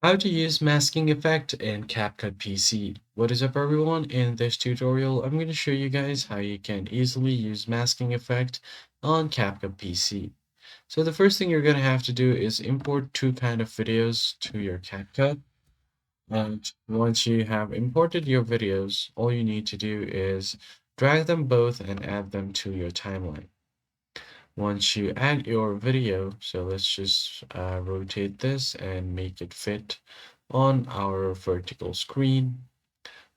How to use masking effect in Capcut PC. What is up everyone? In this tutorial, I'm going to show you guys how you can easily use masking effect on Capcut PC. So the first thing you're going to have to do is import two kind of videos to your Capcut. And once you have imported your videos, all you need to do is drag them both and add them to your timeline. Once you add your video, so let's just rotate this and make it fit on our vertical screen.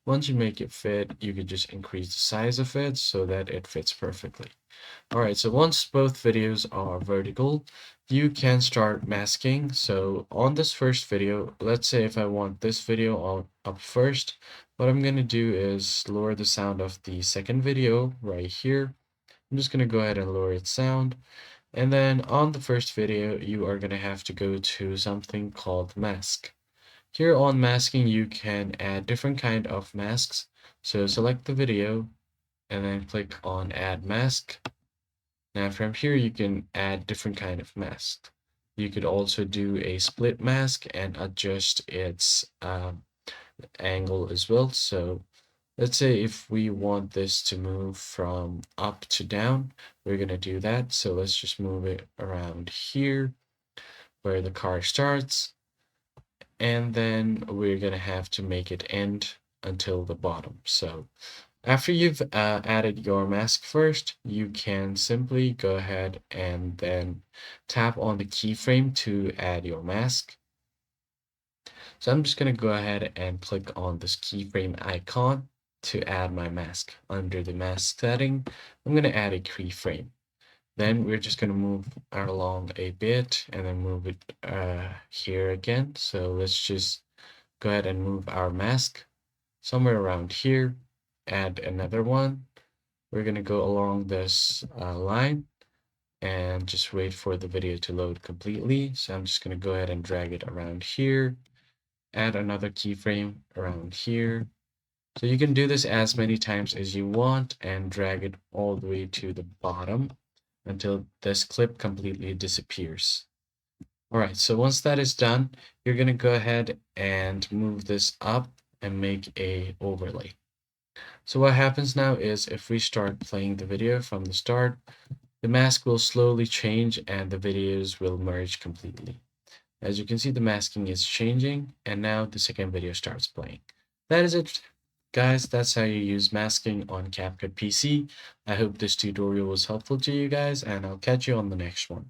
Once you make it fit, you could just increase the size of it so that it fits perfectly. All right, so once both videos are vertical, you can start masking. So on this first video, let's say if I want this video up first, what I'm going to do is lower the sound of the second video right here. I'm just going to go ahead and lower its sound. And then on the first video, you are going to have to go to something called mask. Here on masking, you can add different kind of masks. So select the video and then click on add mask. Now from here, you can add different kind of mask. You could also do a split mask and adjust its angle as well. So let's say if we want this to move from up to down, we're going to do that. So let's just move it around here where the car starts. And then we're going to have to make it end until the bottom. So after you've added your mask first, you can simply go ahead and then tap on the keyframe to add your mask. So I'm just going to go ahead and click on this keyframe icon to add my mask. Under the mask setting, I'm going to add a keyframe. Then we're just going to move along a bit and then move it here again. So let's just go ahead and move our mask somewhere around here. Add another one. We're going to go along this line and just wait for the video to load completely. So I'm just going to go ahead and drag it around here. Add another keyframe around here. So you can do this as many times as you want and drag it all the way to the bottom until this clip completely disappears. All right, so once that is done, you're going to go ahead and move this up and make a overlay. So what happens now is if we start playing the video from the start, the mask will slowly change and the videos will merge completely. As you can see, the masking is changing and now the second video starts playing. That is it, guys. That's how you use masking on Capcut PC. I hope this tutorial was helpful to you guys and I'll catch you on the next one.